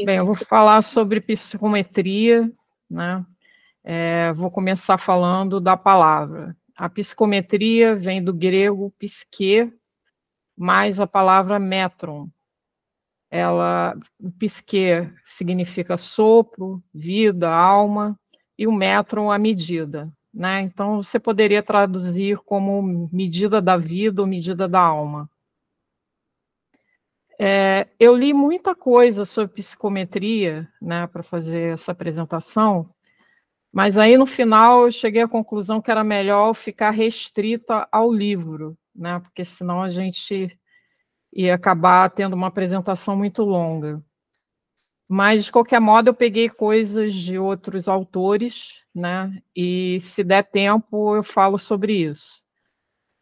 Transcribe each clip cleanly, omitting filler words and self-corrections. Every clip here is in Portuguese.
Bem, eu vou falar sobre psicometria, né? Vou começar falando da palavra. A psicometria vem do grego psique, mais a palavra metron. Psique significa sopro, vida, alma, e o metron, a medida, né? Então, você poderia traduzir como medida da vida ou medida da alma. Eu li muita coisa sobre psicometria, né, para fazer essa apresentação, mas aí no final eu cheguei à conclusão que era melhor ficar restrita ao livro, né, porque senão a gente ia acabar tendo uma apresentação muito longa. Mas, de qualquer modo, eu peguei coisas de outros autores, né, e se der tempo eu falo sobre isso.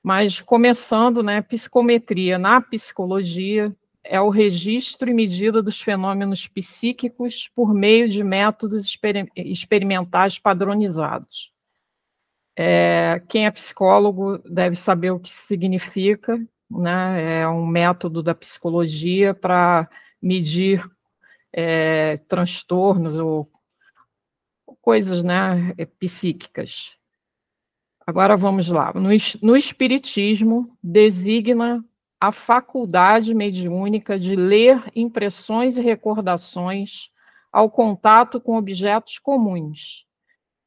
Mas, começando, né, psicometria na psicologia é o registro e medida dos fenômenos psíquicos por meio de métodos experimentais padronizados. Quem é psicólogo deve saber o que significa, né? É um método da psicologia para medir transtornos ou coisas, né, psíquicas. Agora vamos lá. No espiritismo, designa a faculdade mediúnica de ler impressões e recordações ao contato com objetos comuns.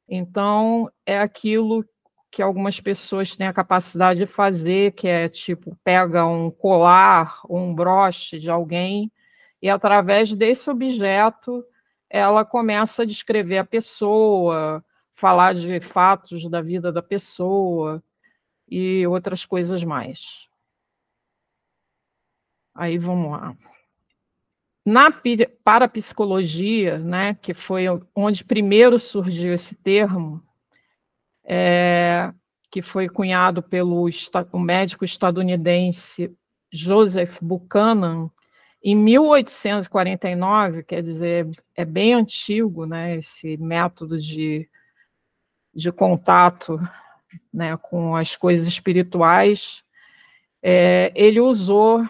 Então, é aquilo que algumas pessoas têm a capacidade de fazer, que é tipo, pega um colar ou um broche de alguém e, através desse objeto, ela começa a descrever a pessoa, falar de fatos da vida da pessoa e outras coisas mais. Aí vamos lá. Na parapsicologia, né, que foi onde primeiro surgiu esse termo, que foi cunhado pelo o médico estadunidense Joseph Buchanan, em 1849, quer dizer, é bem antigo, né, esse método de contato, né, com as coisas espirituais. Ele usou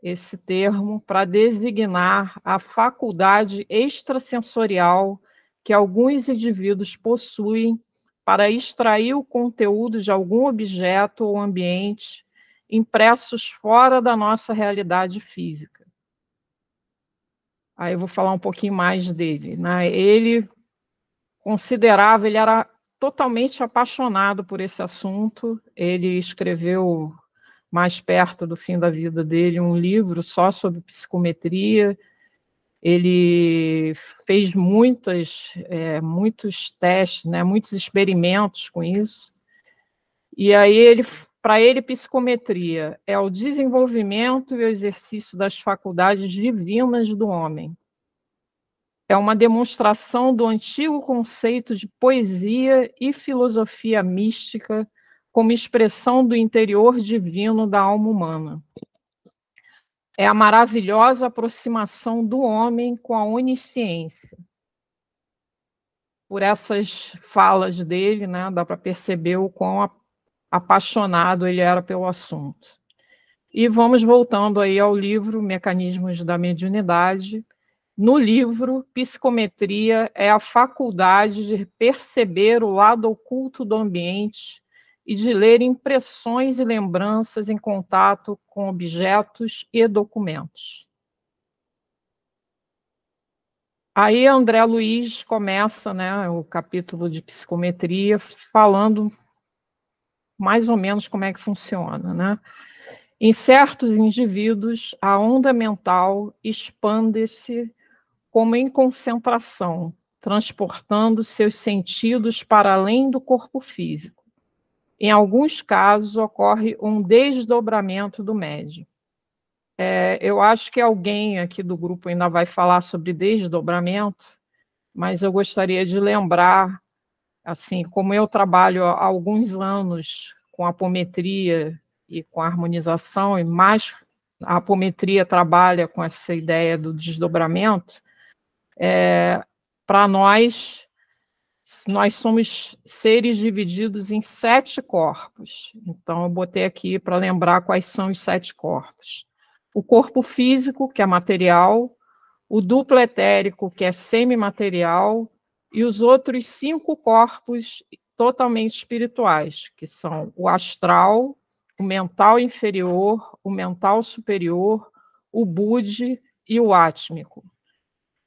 esse termo para designar a faculdade extrasensorial que alguns indivíduos possuem para extrair o conteúdo de algum objeto ou ambiente impressos fora da nossa realidade física. Aí eu vou falar um pouquinho mais dele, né? Ele era totalmente apaixonado por esse assunto. Ele escreveu, mais perto do fim da vida dele, um livro só sobre psicometria. Ele fez muitos testes, né, muitos experimentos com isso. E aí, para ele, psicometria é o desenvolvimento e o exercício das faculdades divinas do homem. É uma demonstração do antigo conceito de poesia e filosofia mística como expressão do interior divino da alma humana. É a maravilhosa aproximação do homem com a onisciência. Por essas falas dele, né, dá para perceber o quão apaixonado ele era pelo assunto. E vamos voltando aí ao livro Mecanismos da Mediunidade. No livro, psicometria é a faculdade de perceber o lado oculto do ambiente e de ler impressões e lembranças em contato com objetos e documentos. Aí André Luiz começa, né, o capítulo de psicometria falando mais ou menos como é que funciona, né? Em certos indivíduos, a onda mental expande-se como em concentração, transportando seus sentidos para além do corpo físico. Em alguns casos, ocorre um desdobramento do médium. Eu acho que alguém aqui do grupo ainda vai falar sobre desdobramento, mas eu gostaria de lembrar, assim, como eu trabalho há alguns anos com apometria e com harmonização, e mais a apometria trabalha com essa ideia do desdobramento, para nós somos seres divididos em 7 corpos. Então, eu botei aqui para lembrar quais são os 7 corpos. O corpo físico, que é material, o duplo etérico, que é semimaterial, e os outros 5 corpos totalmente espirituais, que são o astral, o mental inferior, o mental superior, o budi e o átmico.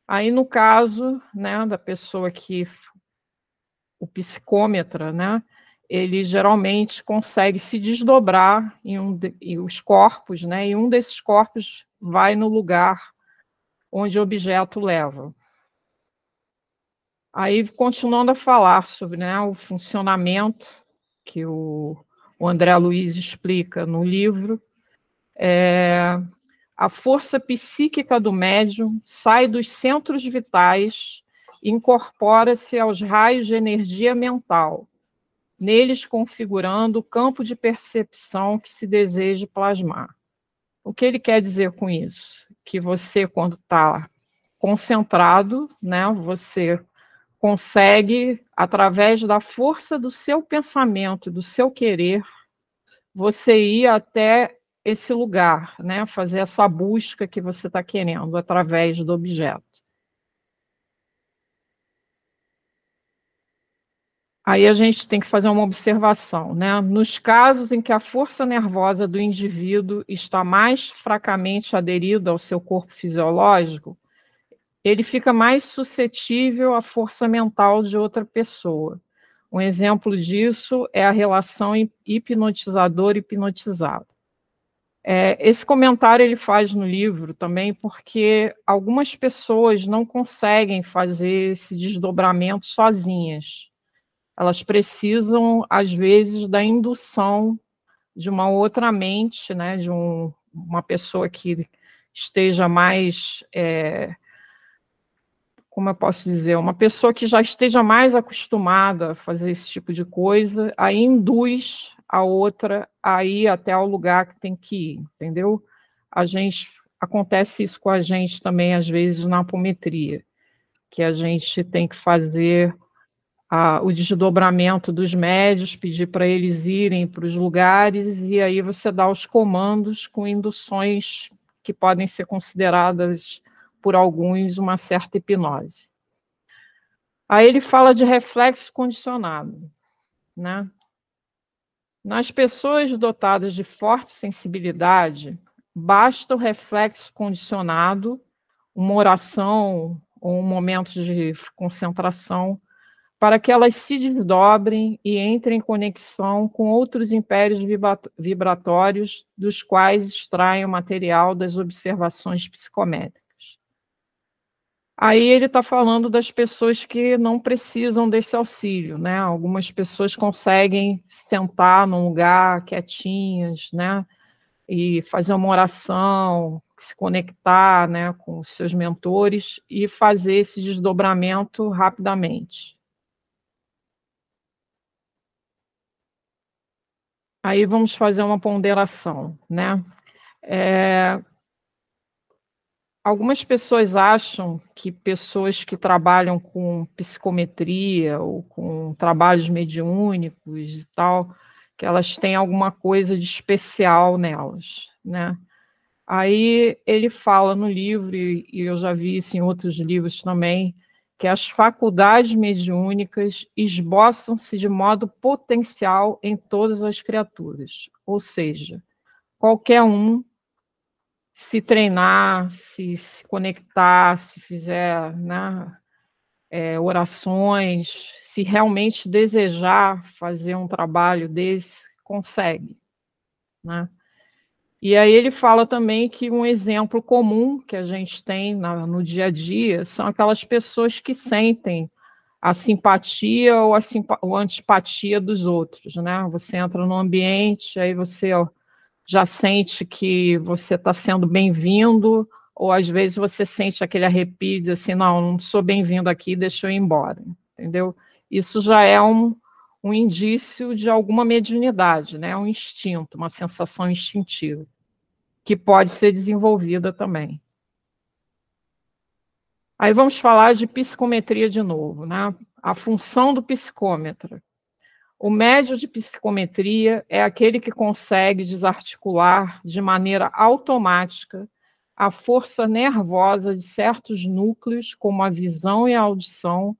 Aí, no caso, né, da pessoa que o psicômetra, né, ele geralmente consegue se desdobrar em os corpos, né, e um desses corpos vai no lugar onde o objeto leva. Aí, continuando a falar sobre, né, o funcionamento que o André Luiz explica no livro, a força psíquica do médium sai dos centros vitais e incorpora-se aos raios de energia mental, neles configurando o campo de percepção que se deseja plasmar. O que ele quer dizer com isso? Que você, quando está concentrado, né, você consegue, através da força do seu pensamento, do seu querer, você ir até esse lugar, né, fazer essa busca que você está querendo através do objeto. Aí a gente tem que fazer uma observação, né? Nos casos em que a força nervosa do indivíduo está mais fracamente aderida ao seu corpo fisiológico, ele fica mais suscetível à força mental de outra pessoa. Um exemplo disso é a relação hipnotizador-hipnotizado. Esse comentário ele faz no livro também porque algumas pessoas não conseguem fazer esse desdobramento sozinhas. Elas precisam, às vezes, da indução de uma outra mente, né, de uma pessoa que esteja mais, como eu posso dizer, uma pessoa que já esteja mais acostumada a fazer esse tipo de coisa, aí induz a outra a ir até o lugar que tem que ir, entendeu? Acontece isso com a gente também, às vezes, na apometria, que a gente tem que fazer o desdobramento dos médios, pedir para eles irem para os lugares, e aí você dá os comandos com induções que podem ser consideradas, por alguns, uma certa hipnose. Aí ele fala de reflexo condicionado, né? Nas pessoas dotadas de forte sensibilidade, basta o reflexo condicionado, uma oração ou um momento de concentração, para que elas se desdobrem e entrem em conexão com outros impérios vibratórios, dos quais extraem o material das observações psicométricas. Aí ele está falando das pessoas que não precisam desse auxílio, né? Algumas pessoas conseguem sentar num lugar quietinhas, né? E fazer uma oração, se conectar, né, com os seus mentores e fazer esse desdobramento rapidamente. Aí vamos fazer uma ponderação, né? Algumas pessoas acham que pessoas que trabalham com psicometria ou com trabalhos mediúnicos e tal, que elas têm alguma coisa de especial nelas, né? Aí ele fala no livro, e eu já vi isso em outros livros também, que as faculdades mediúnicas esboçam-se de modo potencial em todas as criaturas, ou seja, qualquer um, se treinar, se conectar, se fizer, né, orações, se realmente desejar fazer um trabalho desse, consegue, né? E aí ele fala também que um exemplo comum que a gente tem no dia a dia são aquelas pessoas que sentem a simpatia ou a antipatia dos outros, né? Você entra no ambiente, aí você já sente que você está sendo bem-vindo, ou às vezes você sente aquele arrepio de assim, não sou bem-vindo aqui, deixa eu ir embora, entendeu? Isso já é um indício de alguma mediunidade, né? Um instinto, uma sensação instintiva, que pode ser desenvolvida também. Aí vamos falar de psicometria de novo, né? A função do psicômetra. O médium de psicometria é aquele que consegue desarticular de maneira automática a força nervosa de certos núcleos, como a visão e a audição,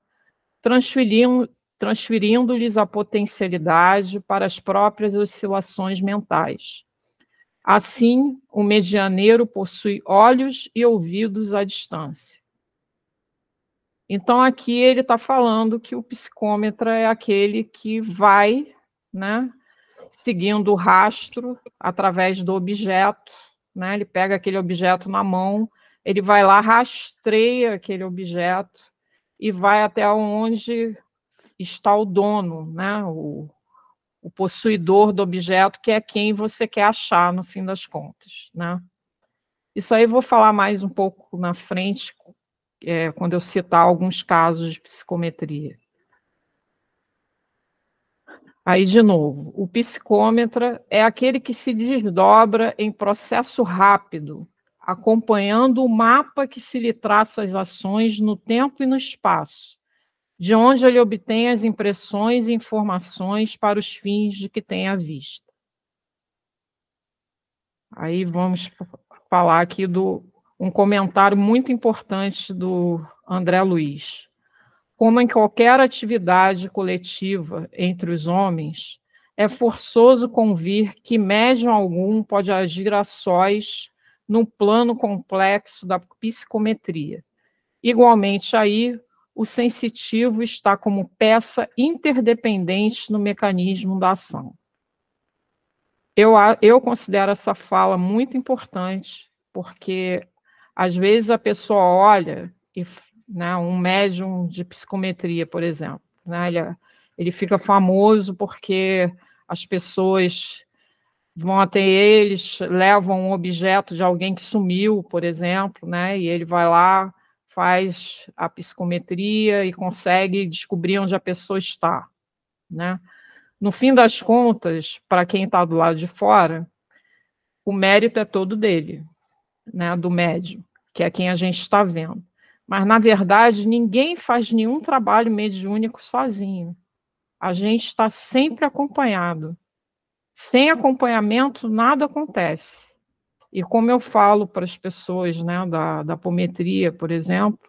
transferindo-lhes a potencialidade para as próprias oscilações mentais. Assim, o medianeiro possui olhos e ouvidos à distância. Então, aqui ele está falando que o psicômetra é aquele que vai, né, seguindo o rastro através do objeto, né, ele pega aquele objeto na mão, ele vai lá, rastreia aquele objeto e vai até onde está o dono, né, o possuidor do objeto, que é quem você quer achar, no fim das contas, né. Isso aí eu vou falar mais um pouco na frente, quando eu citar alguns casos de psicometria. Aí, de novo, o psicômetra é aquele que se desdobra em processo rápido, acompanhando o mapa que se lhe traça as ações no tempo e no espaço, de onde ele obtém as impressões e informações para os fins de que tem à vista. Aí vamos falar aqui um comentário muito importante do André Luiz. Como em qualquer atividade coletiva entre os homens, é forçoso convir que médium algum pode agir a sós num plano complexo da psicometria. Igualmente aí, o sensitivo está como peça interdependente no mecanismo da ação. Eu considero essa fala muito importante, porque às vezes a pessoa olha, né, um médium de psicometria, por exemplo, né, ele fica famoso porque as pessoas vão até eles, levam um objeto de alguém que sumiu, por exemplo, né, e ele vai lá, faz a psicometria e consegue descobrir onde a pessoa está, né? No fim das contas, para quem está do lado de fora, o mérito é todo dele, né, do médium, que é quem a gente está vendo. Mas, na verdade, ninguém faz nenhum trabalho mediúnico sozinho. A gente está sempre acompanhado. Sem acompanhamento, nada acontece. E como eu falo para as pessoas, né, da apometria, por exemplo,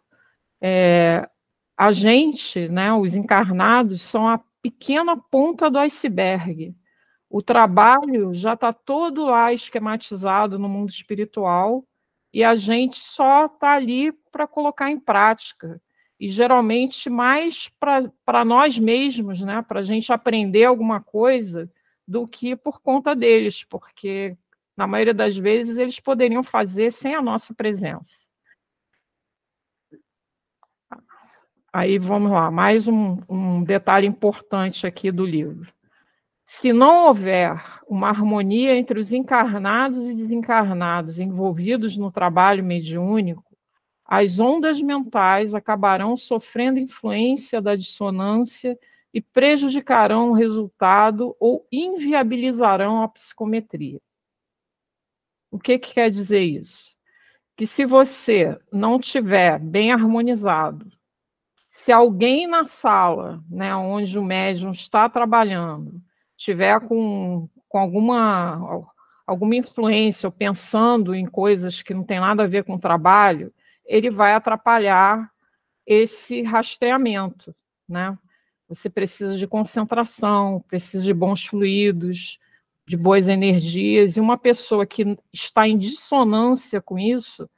a gente, né, os encarnados, são a pequena ponta do iceberg. O trabalho já está todo lá esquematizado no mundo espiritual e a gente só está ali para colocar em prática. E geralmente mais para nós mesmos, né, para a gente aprender alguma coisa, do que por conta deles, porque na maioria das vezes eles poderiam fazer sem a nossa presença. Aí vamos lá, mais um detalhe importante aqui do livro. Se não houver uma harmonia entre os encarnados e desencarnados envolvidos no trabalho mediúnico, as ondas mentais acabarão sofrendo influência da dissonância e prejudicarão o resultado ou inviabilizarão a psicometria. O que quer dizer isso? Que se você não tiver bem harmonizado, se alguém na sala, né, onde o médium está trabalhando, tiver com alguma influência ou pensando em coisas que não tem nada a ver com o trabalho, ele vai atrapalhar esse rastreamento, né? Você precisa de concentração, precisa de bons fluidos, de boas energias, e uma pessoa que está em dissonância com isso,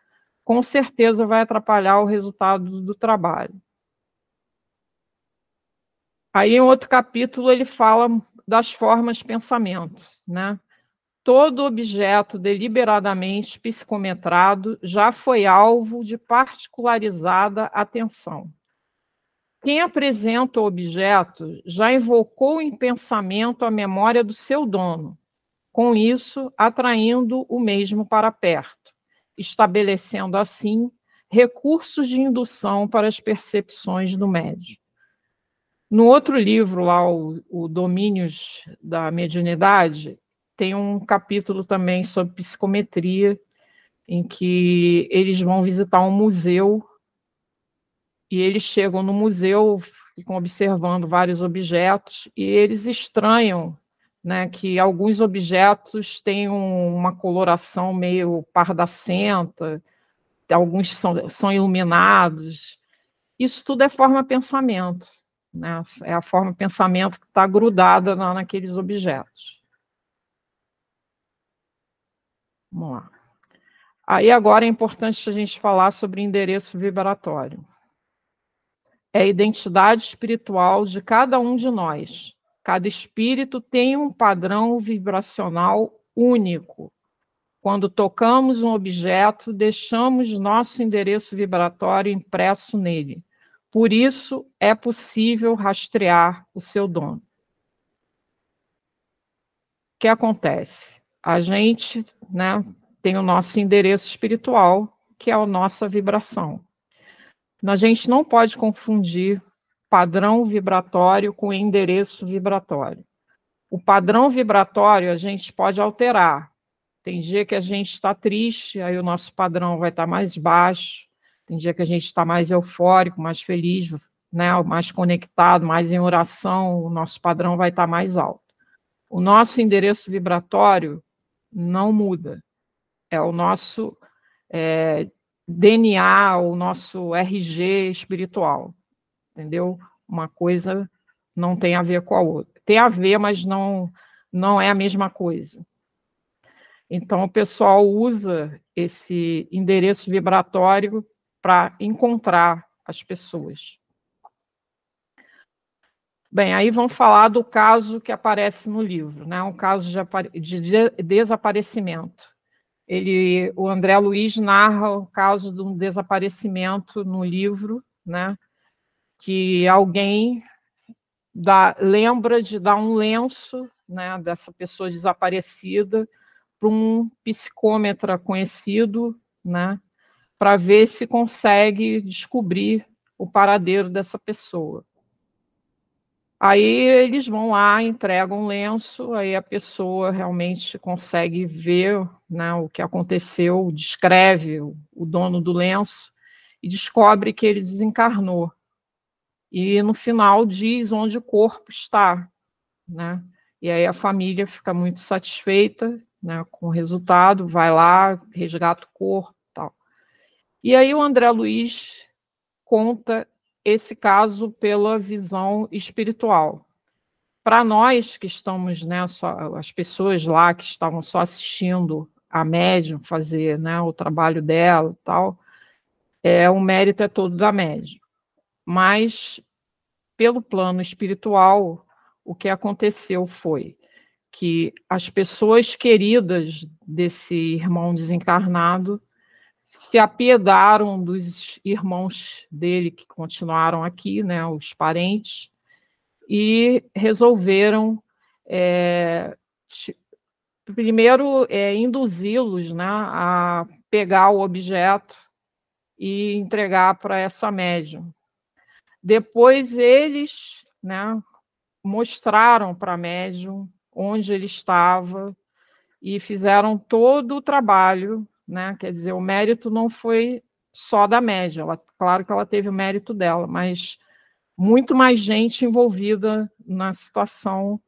com certeza vai atrapalhar o resultado do trabalho. Aí, em outro capítulo, ele fala das formas de pensamento, né? Todo objeto deliberadamente psicometrado já foi alvo de particularizada atenção. Quem apresenta o objeto já invocou em pensamento a memória do seu dono, com isso atraindo o mesmo para perto, estabelecendo assim recursos de indução para as percepções do médium. No outro livro, lá, o Domínios da Mediunidade, tem um capítulo também sobre psicometria, em que eles vão visitar um museu, e eles chegam no museu, ficam observando vários objetos, e eles estranham né, que alguns objetos têm uma coloração meio pardacenta, alguns são iluminados. Isso tudo é forma pensamento, né? É a forma pensamento que está grudada naqueles objetos. Vamos lá. Aí agora é importante a gente falar sobre endereço vibratório. É a identidade espiritual de cada um de nós. Cada espírito tem um padrão vibracional único. Quando tocamos um objeto, deixamos nosso endereço vibratório impresso nele. Por isso, é possível rastrear o seu dono. O que acontece? A gente, né, tem o nosso endereço espiritual, que é a nossa vibração. A gente não pode confundir padrão vibratório com endereço vibratório. O padrão vibratório a gente pode alterar. Tem dia que a gente está triste, aí o nosso padrão vai estar mais baixo. Tem dia que a gente está mais eufórico, mais feliz, né, mais conectado, mais em oração, o nosso padrão vai estar mais alto. O nosso endereço vibratório não muda. É o nosso DNA, o nosso RG espiritual. Entendeu? Uma coisa não tem a ver com a outra. Tem a ver, mas não é a mesma coisa. Então, o pessoal usa esse endereço vibratório para encontrar as pessoas. Bem, aí vamos falar do caso que aparece no livro, né? Um caso de desaparecimento. O André Luiz narra o caso de um desaparecimento no livro, né? Que alguém lembra de dar um lenço, né, dessa pessoa desaparecida para um psicômetra conhecido, né, para ver se consegue descobrir o paradeiro dessa pessoa. Aí eles vão lá, entregam um lenço, aí a pessoa realmente consegue ver, né, o que aconteceu, descreve o dono do lenço e descobre que ele desencarnou. E no final diz onde o corpo está, né? E aí a família fica muito satisfeita, né, com o resultado, vai lá, resgata o corpo, tal. E aí o André Luiz conta esse caso pela visão espiritual. Para nós que estamos, né, as pessoas lá que estavam só assistindo a médium fazer, né, o trabalho dela, tal, o mérito é todo da médium. Mas pelo plano espiritual, o que aconteceu foi que as pessoas queridas desse irmão desencarnado se apiedaram dos irmãos dele que continuaram aqui, né, os parentes, e resolveram, primeiro, induzi-los, né, a pegar o objeto e entregar para essa médium. Depois eles, né, mostraram para a médium onde ele estava e fizeram todo o trabalho, né? Quer dizer, o mérito não foi só da médium, claro que ela teve o mérito dela, mas muito mais gente envolvida na situação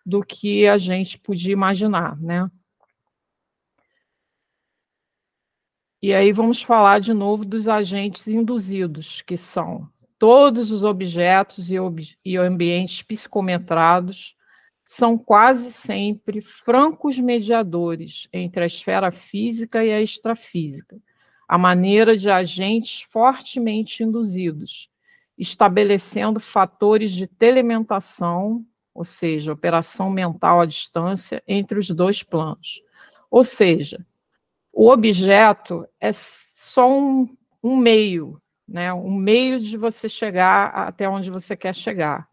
do que a gente podia imaginar, né? E aí vamos falar de novo dos agentes induzidos, que são todos os objetos e ambientes psicometrados, são quase sempre francos mediadores entre a esfera física e a extrafísica, à maneira de agentes fortemente induzidos, estabelecendo fatores de telementação, ou seja, operação mental à distância, entre os dois planos. Ou seja, o objeto é só um meio, né? Um meio de você chegar até onde você quer chegar.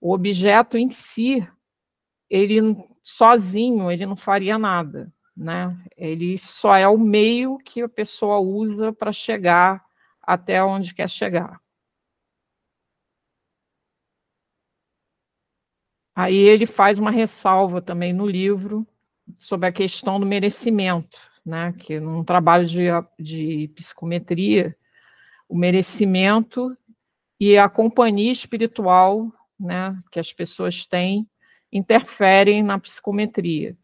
O objeto em si, ele sozinho, ele não faria nada, né? Ele só é o meio que a pessoa usa para chegar até onde quer chegar. Aí ele faz uma ressalva também no livro sobre a questão do merecimento, né? Que num trabalho de psicometria, o merecimento e a companhia espiritual, né, que as pessoas têm interferem na psicometria.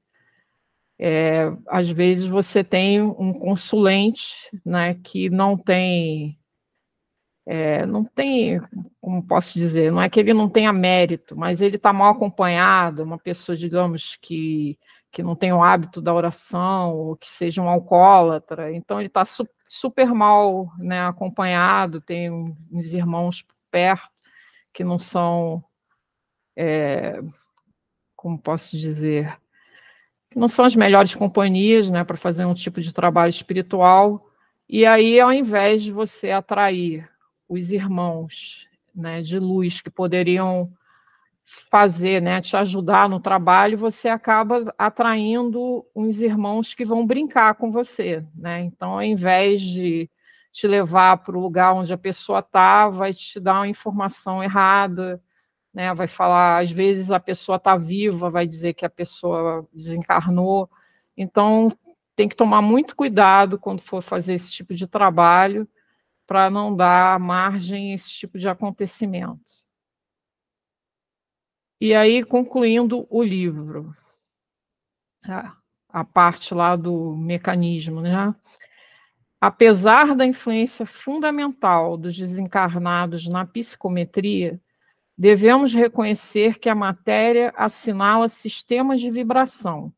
Às vezes você tem um consulente, né, que não tem, como posso dizer, não é que ele não tenha mérito, mas ele está mal acompanhado, uma pessoa, digamos, que não tem o hábito da oração, ou que seja um alcoólatra, então ele está super mal, né, acompanhado, tem uns irmãos por perto que não são, como posso dizer, que não são as melhores companhias, né, para fazer um tipo de trabalho espiritual. E aí, ao invés de você atrair os irmãos, né, de luz que poderiam fazer, né, te ajudar no trabalho, você acaba atraindo uns irmãos que vão brincar com você, né? Então, ao invés de te levar para o lugar onde a pessoa está, vai te dar uma informação errada, né? Vai falar, às vezes a pessoa está viva, vai dizer que a pessoa desencarnou. Então, tem que tomar muito cuidado quando for fazer esse tipo de trabalho, para não dar margem a esse tipo de acontecimento. E aí, concluindo o livro, a parte lá do mecanismo, né? Apesar da influência fundamental dos desencarnados na psicometria, devemos reconhecer que a matéria assinala sistemas de vibração,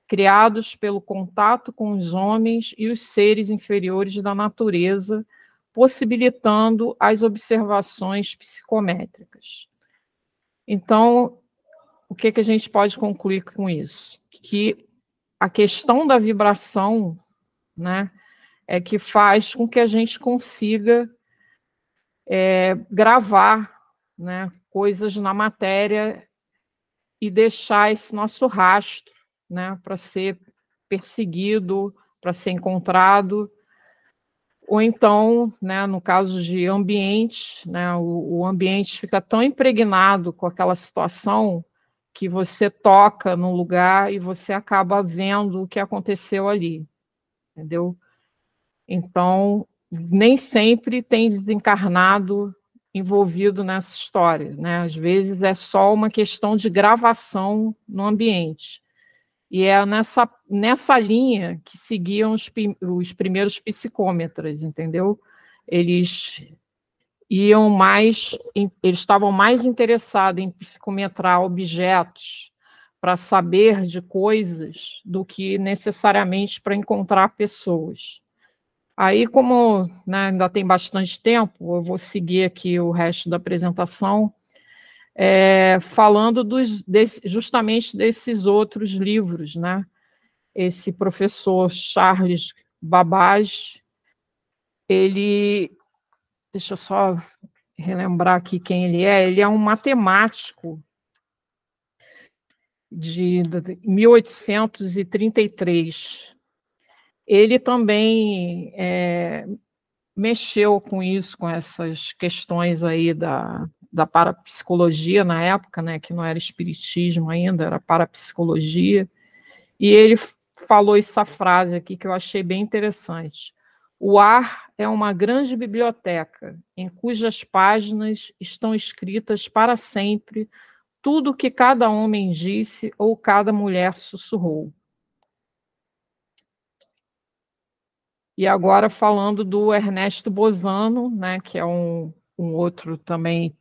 criados pelo contato com os homens e os seres inferiores da natureza, possibilitando as observações psicométricas. Então, o que a gente pode concluir com isso? Que a questão da vibração, né, é que faz com que a gente consiga gravar, né, coisas na matéria e deixar esse nosso rastro, né, para ser perseguido, para ser encontrado, ou então, né, no caso de ambiente, né, o ambiente fica tão impregnado com aquela situação que você toca no lugar e você acaba vendo o que aconteceu ali, entendeu? Então, nem sempre tem desencarnado envolvido nessa história, né? Às vezes é só uma questão de gravação no ambiente. E é nessa linha que seguiam os primeiros psicômetras, entendeu? Eles estavam mais interessados em psicometrar objetos para saber de coisas do que necessariamente para encontrar pessoas. Aí, como, né, ainda tem bastante tempo, eu vou seguir aqui o resto da apresentação, falando justamente desses outros livros, né? Esse professor Charles Babbage, deixa eu só relembrar aqui quem ele é um matemático de 1833. Ele também mexeu com isso, com essas questões aí da parapsicologia na época, né, que não era espiritismo ainda, era parapsicologia, e ele falou essa frase aqui que eu achei bem interessante. O ar é uma grande biblioteca, em cujas páginas estão escritas para sempre tudo o que cada homem disse ou cada mulher sussurrou. E agora falando do Ernesto Bozano, né, que é um outro também,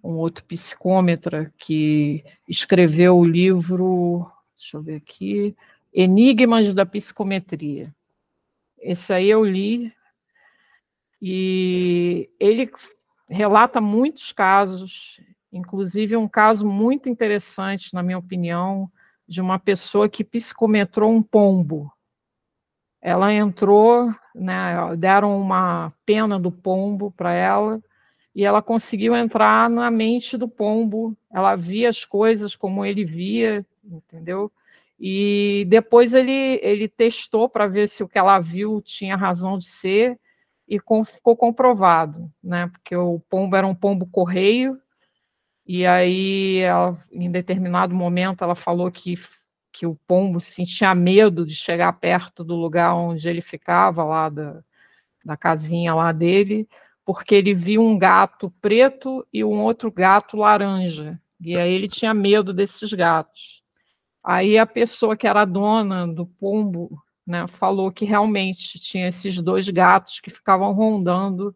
um outro psicômetra que escreveu o livro, deixa eu ver aqui, Enigmas da Psicometria. Esse aí eu li, e ele relata muitos casos, inclusive um caso muito interessante, na minha opinião, de uma pessoa que psicometrou um pombo. Ela entrou, né, deram uma pena do pombo para ela, e ela conseguiu entrar na mente do pombo, ela via as coisas como ele via, entendeu? E depois ele testou para ver se o que ela viu tinha razão de ser, e ficou comprovado, né? Porque o pombo era um pombo correio, e aí, em determinado momento, ela falou que o pombo sentia medo de chegar perto do lugar onde ele ficava, lá da casinha lá dele, porque ele viu um gato preto e um outro gato laranja. E aí ele tinha medo desses gatos. Aí a pessoa que era a dona do pombo, né, falou que realmente tinha esses 2 gatos que ficavam rondando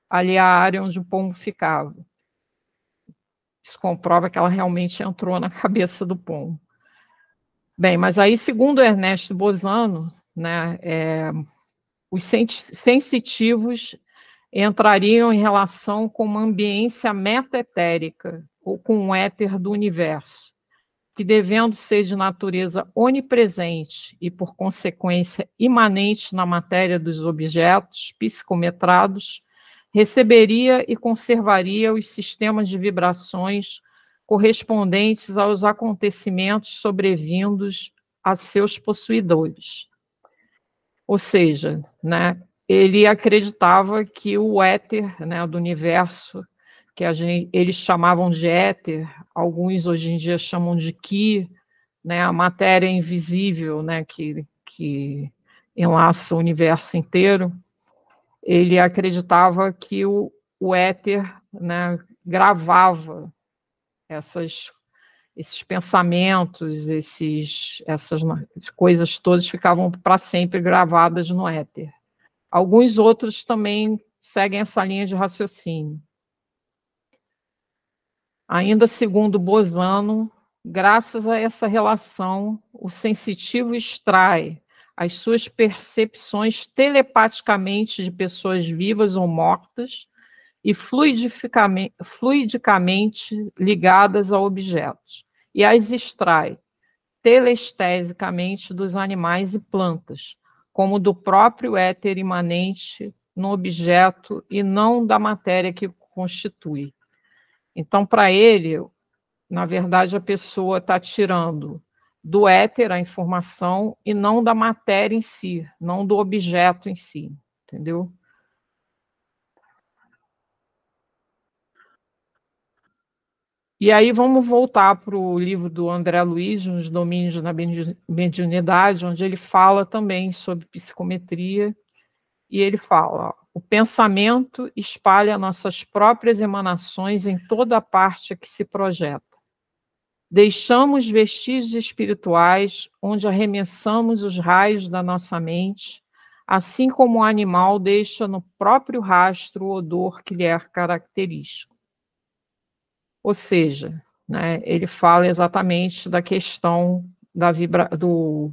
ali a área onde o pombo ficava. Isso comprova que ela realmente entrou na cabeça do pombo. Bem, mas aí, segundo Ernesto Bozano, né, os sensitivos entrariam em relação com uma ambiência metaetérica, ou com o éter do universo, que, devendo ser de natureza onipresente e, por consequência, imanente na matéria dos objetos psicometrados, receberia e conservaria os sistemas de vibrações correspondentes aos acontecimentos sobrevindos a seus possuidores. Ou seja, né, ele acreditava que o éter, né, do universo, que eles chamavam de éter, alguns hoje em dia chamam de ki, né, a matéria invisível, né, que enlaça o universo inteiro. Ele acreditava que o éter, né, gravava esses pensamentos, essas coisas todas ficavam para sempre gravadas no éter. Alguns outros também seguem essa linha de raciocínio. Ainda segundo Bozano, graças a essa relação, o sensitivo extrai as suas percepções telepaticamente de pessoas vivas ou mortas e fluidicamente ligadas a objetos, e as extrai telestesicamente dos animais e plantas, como do próprio éter imanente no objeto e não da matéria que o constitui. Então, para ele, na verdade, a pessoa está tirando do éter a informação e não da matéria em si, não do objeto em si, entendeu? E aí vamos voltar para o livro do André Luiz, Nos Domínios da Mediunidade, onde ele fala também sobre psicometria, e ele fala: o pensamento espalha nossas próprias emanações em toda a parte a que se projeta. Deixamos vestígios espirituais onde arremessamos os raios da nossa mente, assim como o animal deixa no próprio rastro o odor que lhe é característico. Ou seja, né, ele fala exatamente da questão do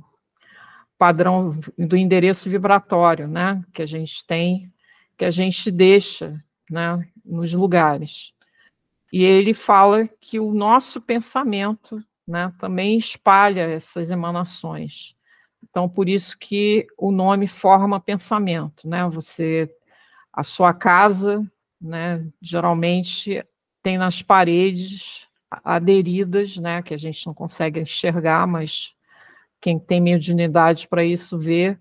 padrão do endereço vibratório, né, que a gente tem, que a gente deixa, né, nos lugares. E ele fala que o nosso pensamento, né, também espalha essas emanações. Então, por isso que o nome forma pensamento, né? A sua casa, né, geralmente tem nas paredes aderidas, né, que a gente não consegue enxergar, mas quem tem mediunidade para isso vê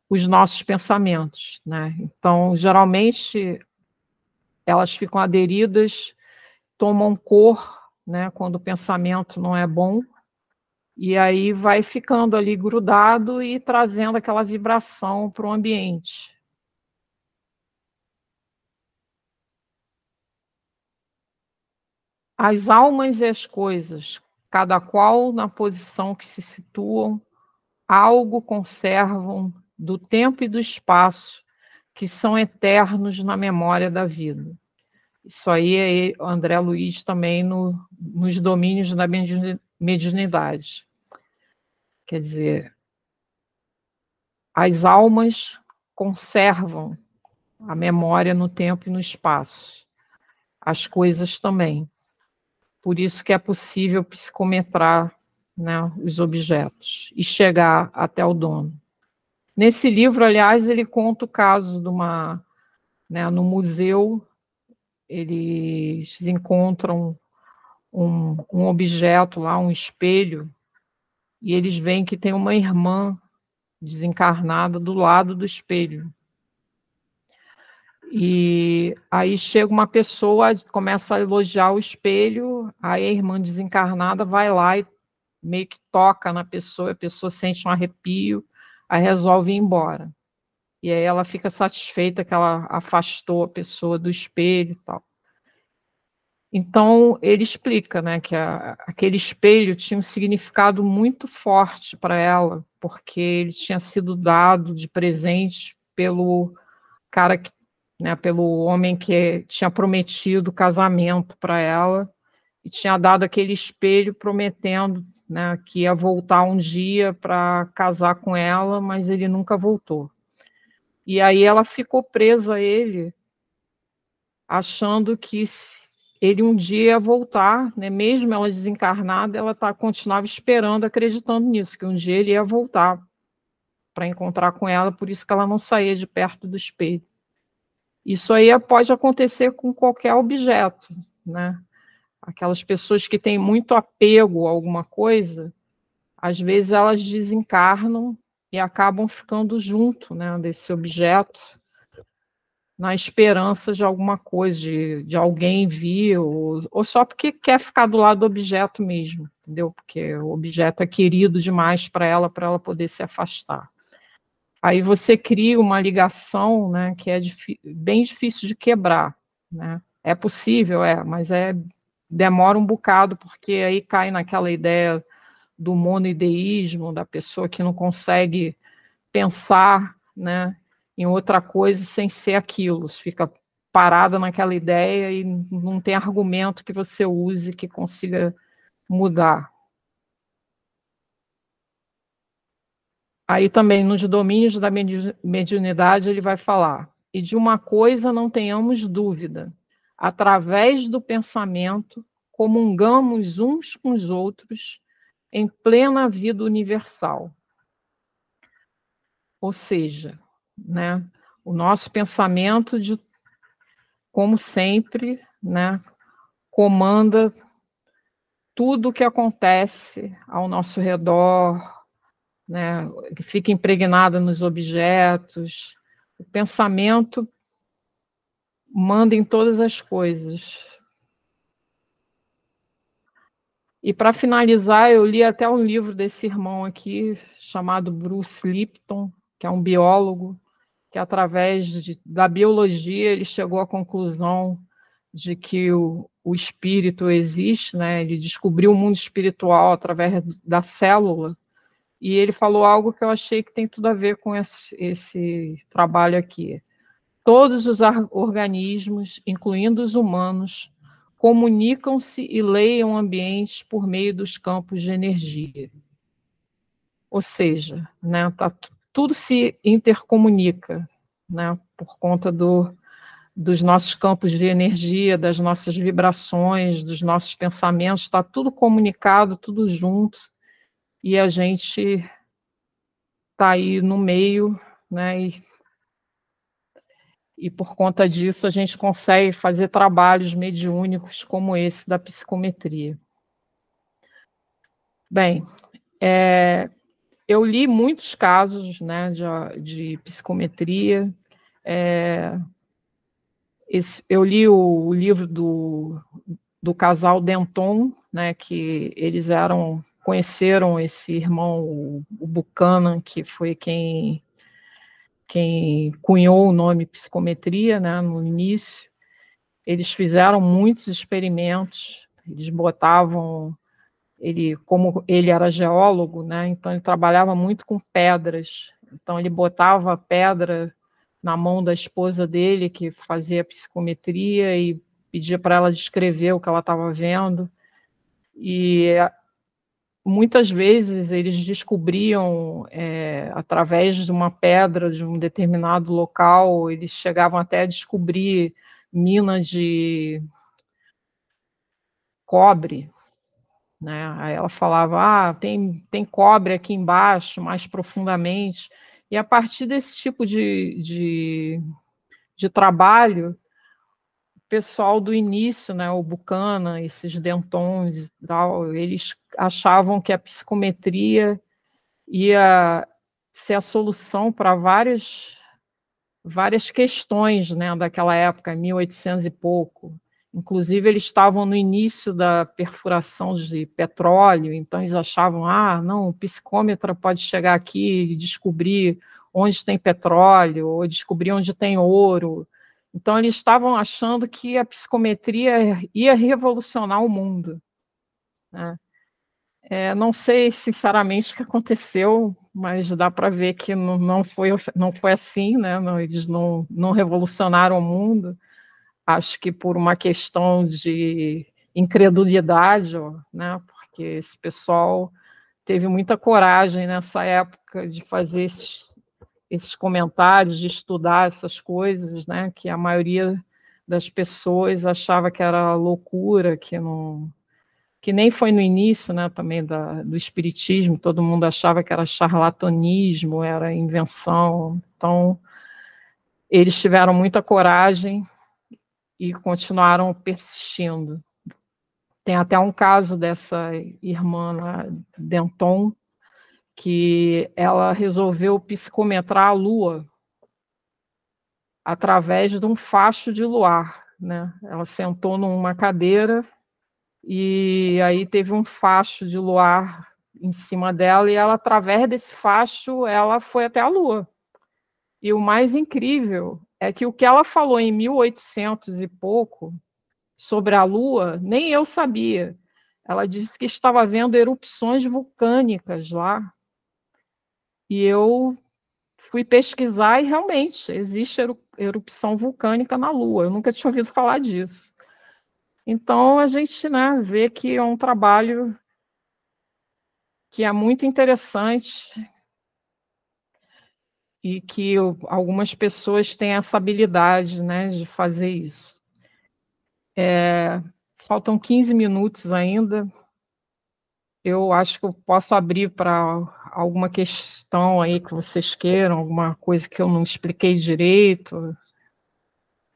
os nossos pensamentos, né? Então, geralmente elas ficam aderidas, tomam cor, né, quando o pensamento não é bom, e aí vai ficando ali grudado e trazendo aquela vibração para o ambiente. As almas e as coisas, cada qual na posição que se situam, algo conservam do tempo e do espaço, que são eternos na memória da vida. Isso aí é André Luiz também nos domínios da mediunidade. Quer dizer, as almas conservam a memória no tempo e no espaço. As coisas também. Por isso que é possível psicometrar, né, os objetos e chegar até o dono. Nesse livro, aliás, ele conta o caso de no museu, eles encontram um objeto lá, um espelho, e eles veem que tem uma irmã desencarnada do lado do espelho. E aí chega uma pessoa, começa a elogiar o espelho, aí a irmã desencarnada vai lá e meio que toca na pessoa, a pessoa sente um arrepio, aí resolve ir embora. E aí ela fica satisfeita que ela afastou a pessoa do espelho e tal. Então, ele explica, né, que aquele espelho tinha um significado muito forte para ela, porque ele tinha sido dado de presente pelo cara que, né, pelo homem que tinha prometido casamento para ela, e tinha dado aquele espelho prometendo, né, que ia voltar um dia para casar com ela, mas ele nunca voltou. E aí ela ficou presa a ele, achando que ele um dia ia voltar, né, mesmo ela desencarnada, ela continuava esperando, acreditando nisso, que um dia ele ia voltar para encontrar com ela, por isso que ela não saía de perto do espelho. Isso aí pode acontecer com qualquer objeto, né? Aquelas pessoas que têm muito apego a alguma coisa, às vezes elas desencarnam e acabam ficando junto, né, desse objeto, na esperança de alguma coisa, de alguém vir, ou só porque quer ficar do lado do objeto mesmo, entendeu? Porque o objeto é querido demais para ela poder se afastar. Aí você cria uma ligação, né, que é bem difícil de quebrar, né? É possível, mas demora um bocado, porque aí cai naquela ideia do monoideísmo, da pessoa que não consegue pensar, né, em outra coisa sem ser aquilo, fica parada naquela ideia e não tem argumento que você use que consiga mudar. Aí também, nos domínios da mediunidade, ele vai falar: e de uma coisa não tenhamos dúvida, através do pensamento, comungamos uns com os outros em plena vida universal. Ou seja, né, o nosso pensamento, como sempre, né, comanda tudo o que acontece ao nosso redor, né, que fica impregnada nos objetos. O pensamento manda em todas as coisas. E para finalizar, eu li até um livro desse irmão aqui, chamado Bruce Lipton, que é um biólogo, que através da biologia ele chegou à conclusão de que o espírito existe, né? Ele descobriu o mundo espiritual através da célula, e ele falou algo que eu achei que tem tudo a ver com esse trabalho aqui. Todos os organismos, incluindo os humanos, comunicam-se e leiam ambientes por meio dos campos de energia. Ou seja, né, tudo se intercomunica, né, por conta dos nossos campos de energia, das nossas vibrações, dos nossos pensamentos, está tudo comunicado, tudo junto, e a gente está aí no meio, né, e por conta disso a gente consegue fazer trabalhos mediúnicos como esse da psicometria. Bem, eu li muitos casos, né, de psicometria. Eu li o livro do casal Denton, né, que eles conheceram esse irmão, o Buchanan, que foi quem cunhou o nome psicometria, né, no início. Eles fizeram muitos experimentos, eles botavam, como ele era geólogo, né, então ele trabalhava muito com pedras, então ele botava a pedra na mão da esposa dele, que fazia psicometria, e pedia para ela descrever o que ela estava vendo, e muitas vezes eles descobriam, através de uma pedra de um determinado local, eles chegavam até a descobrir minas de cobre, né? Aí ela falava, tem cobre aqui embaixo, mais profundamente, e a partir desse tipo de trabalho, o pessoal do início, né, o Buchanan, esses Dentons e tal, eles achavam que a psicometria ia ser a solução para várias questões, né, daquela época, 1800 e pouco. Inclusive, eles estavam no início da perfuração de petróleo, então eles achavam, não, o psicômetra pode chegar aqui e descobrir onde tem petróleo, ou descobrir onde tem ouro. Então, eles estavam achando que a psicometria ia revolucionar o mundo, né? Não sei, sinceramente, o que aconteceu, mas dá para ver que não foi assim, né? Não, eles não revolucionaram o mundo. Acho que por uma questão de incredulidade, né? Porque esse pessoal teve muita coragem nessa época de fazer esses comentários, de estudar essas coisas, né? Que a maioria das pessoas achava que era loucura, que nem foi no início, né, também do espiritismo, todo mundo achava que era charlatanismo, era invenção. Então, eles tiveram muita coragem e continuaram persistindo. Tem até um caso dessa irmã lá, Denton, que ela resolveu psicometrar a Lua através de um facho de luar, né? Ela sentou numa cadeira e aí teve um facho de luar em cima dela, e ela, através desse facho, ela foi até a Lua. E o mais incrível é que o que ela falou em 1800 e pouco sobre a Lua, nem eu sabia. Ela disse que estava vendo erupções vulcânicas lá, e eu fui pesquisar e realmente existe erupção vulcânica na Lua. Eu nunca tinha ouvido falar disso. Então, a gente, né, vê que é um trabalho que é muito interessante e que algumas pessoas têm essa habilidade, né, de fazer isso. Faltam 15 minutos ainda. Eu acho que eu posso abrir para alguma questão aí que vocês queiram, alguma coisa que eu não expliquei direito.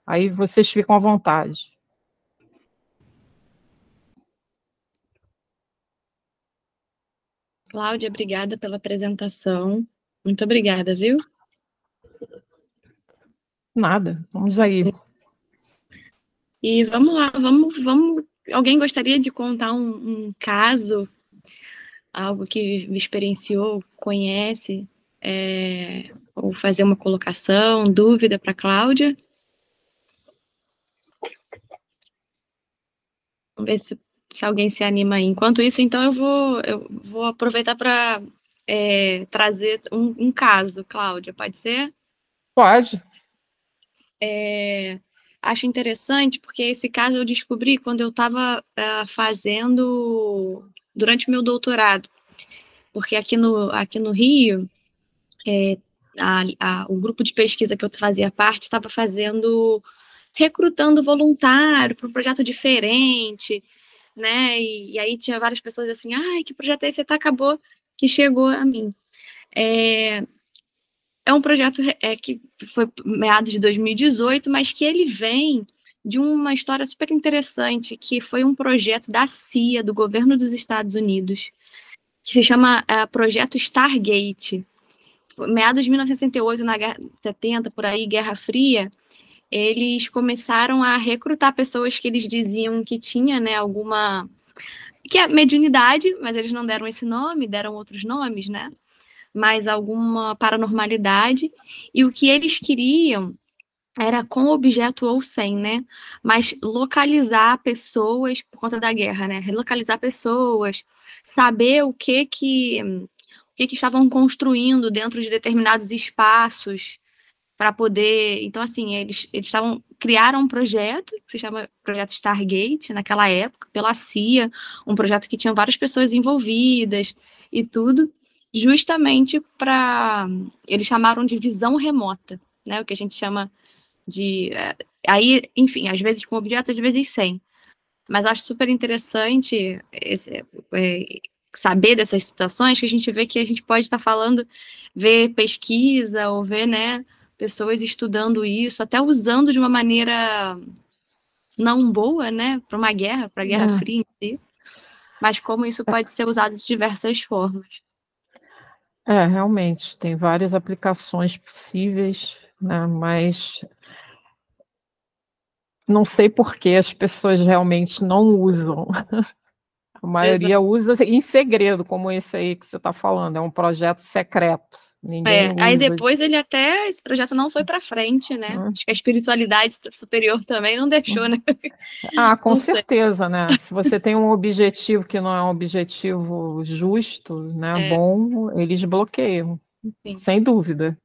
Aí vocês ficam à vontade. Cláudia, obrigada pela apresentação. Muito obrigada, viu? Nada, vamos aí. E vamos lá, vamos. Alguém gostaria de contar um caso, algo que experienciou, conhece, ou fazer uma colocação, dúvida para Cláudia? Vamos ver se alguém se anima aí. Enquanto isso, então, eu vou aproveitar para trazer um caso, Cláudia, pode ser? Pode. Acho interessante porque esse caso eu descobri quando eu estava fazendo durante o meu doutorado, porque aqui no Rio, o grupo de pesquisa que eu fazia parte estava recrutando voluntário para um projeto diferente, né? E aí tinha várias pessoas assim, ai, que projeto é esse? Até acabou que chegou a mim. É um projeto que foi meados de 2018, mas que ele vem de uma história super interessante, que foi um projeto da CIA, do governo dos Estados Unidos, que se chama Projeto Stargate. Meados de 1968, na Guerra 70, por aí, Guerra Fria, eles começaram a recrutar pessoas que eles diziam que tinha, né, alguma... que é mediunidade, mas eles não deram esse nome, deram outros nomes, né? Mas alguma paranormalidade, e o que eles queriam era com objeto ou sem, né? Mas localizar pessoas por conta da guerra, né? Relocalizar pessoas, saber o que estavam construindo dentro de determinados espaços para poder. Então, assim, eles criaram um projeto que se chama Projeto Stargate naquela época, pela CIA, um projeto que tinha várias pessoas envolvidas e tudo, justamente para. Eles chamaram de visão remota, né? O que a gente chama de. Aí, enfim, às vezes com objeto, às vezes sem. Mas acho super interessante saber dessas situações, que a gente vê que a gente pode estar falando, ver pesquisa ou ver, né, pessoas estudando isso, até usando de uma maneira não boa, né, para uma guerra, para a Guerra Fria em si, mas como isso pode ser usado de diversas formas. Realmente, tem várias aplicações possíveis, né, mas não sei por que as pessoas realmente não usam. A maioria usa em segredo, como esse aí que você está falando, é um projeto secreto. Ninguém usa. Aí depois esse projeto não foi para frente, né? Acho que a espiritualidade superior também não deixou, né? Com certeza, né? Se você tem um objetivo que não é um objetivo justo, né, bom, eles bloqueiam, sem dúvida.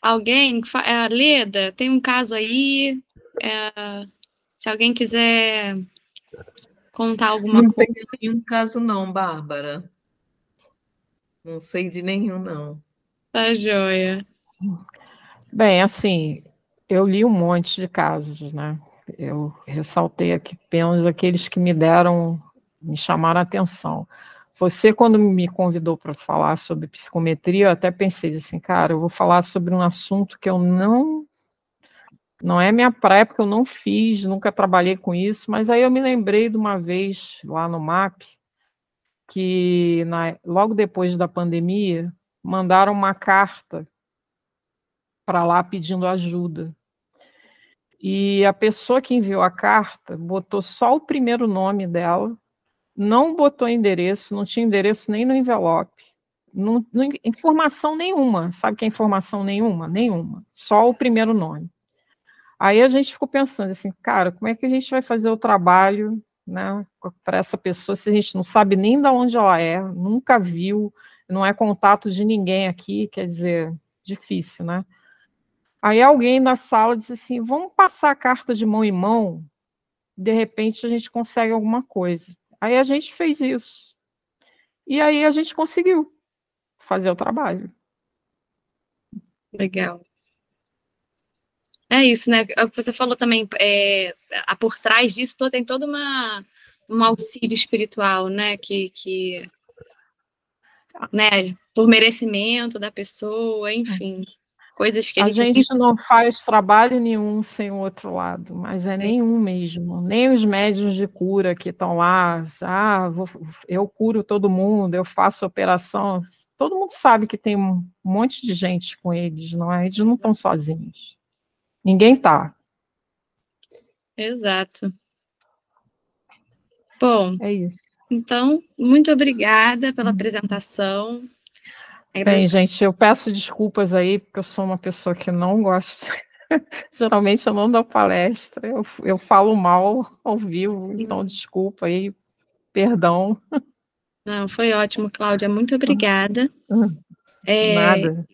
Alguém, Leda, tem um caso aí, se alguém quiser contar alguma coisa. Não tem nenhum caso não, Bárbara. Não sei de nenhum, não. Tá joia. Bem, assim, eu li um monte de casos, né? Eu ressaltei aqui apenas aqueles que me chamaram a atenção. Você, quando me convidou para falar sobre psicometria, eu até pensei assim, cara, eu vou falar sobre um assunto que eu não é minha praia, porque eu não fiz, nunca trabalhei com isso, mas aí eu me lembrei de uma vez lá no MAP, que logo depois da pandemia, mandaram uma carta para lá pedindo ajuda. E a pessoa que enviou a carta botou só o primeiro nome dela, não botou endereço, não tinha endereço nem no envelope, informação nenhuma. Sabe o que é informação nenhuma? Nenhuma. Só o primeiro nome. Aí a gente ficou pensando assim, cara, como é que a gente vai fazer o trabalho, né, para essa pessoa se a gente não sabe nem de onde ela é, nunca viu, não é contato de ninguém aqui, quer dizer, difícil, né? Aí alguém na sala disse assim, vamos passar a carta de mão em mão, de repente a gente consegue alguma coisa. Aí a gente fez isso. E aí a gente conseguiu fazer o trabalho. Legal. É isso, né? O que você falou também, por trás disso tem todo um auxílio espiritual, né? Né? Por merecimento da pessoa, enfim. Coisas que a gente não faz trabalho nenhum sem o outro lado, mas nenhum mesmo. Nem os médiuns de cura que estão lá, eu curo todo mundo, eu faço operação. Todo mundo sabe que tem um monte de gente com eles, não é? Eles não estão sozinhos. Ninguém está. Exato. Bom, é isso. Então, muito obrigada pela apresentação. Bem, gente, eu peço desculpas aí, porque eu sou uma pessoa que não gosta. Geralmente eu não dou palestra, eu falo mal ao vivo, então desculpa aí, perdão. Não, foi ótimo, Cláudia, muito obrigada. Nada.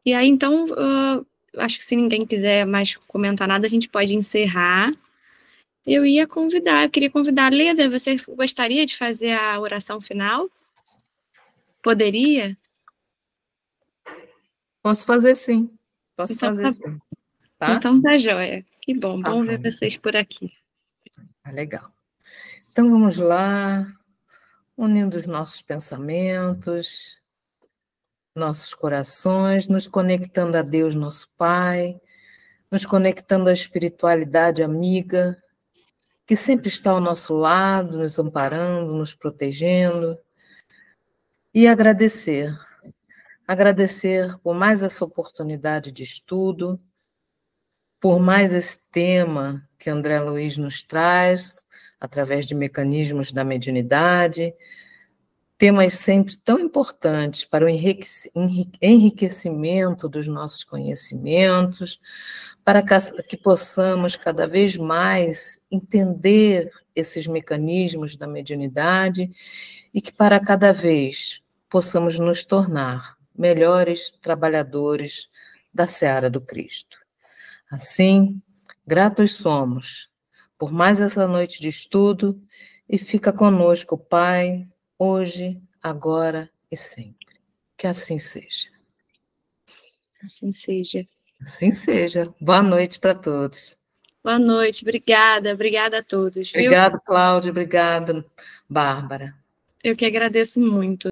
E aí, então, acho que se ninguém quiser mais comentar nada, a gente pode encerrar. Eu queria convidar a Leda, você gostaria de fazer a oração final? Poderia? Posso fazer sim. Sim. Tá? Então tá joia. Que bom, bom ver vocês por aqui. Legal. Então vamos lá, unindo os nossos pensamentos, nossos corações, nos conectando a Deus, nosso Pai, nos conectando à espiritualidade amiga, que sempre está ao nosso lado, nos amparando, nos protegendo, e agradecer. Agradecer por mais essa oportunidade de estudo, por mais esse tema que André Luiz nos traz, através de mecanismos da mediunidade, temas sempre tão importantes para o enriquecimento dos nossos conhecimentos, para que possamos cada vez mais entender esses mecanismos da mediunidade e que para cada vez possamos nos tornar melhores trabalhadores da seara do Cristo. Assim, gratos somos por mais essa noite de estudo e fica conosco, Pai, hoje, agora e sempre. Que assim seja. Assim seja. Assim seja. Boa noite para todos. Boa noite, obrigada a todos. Obrigada, Cláudia, obrigada, Bárbara. Eu que agradeço muito.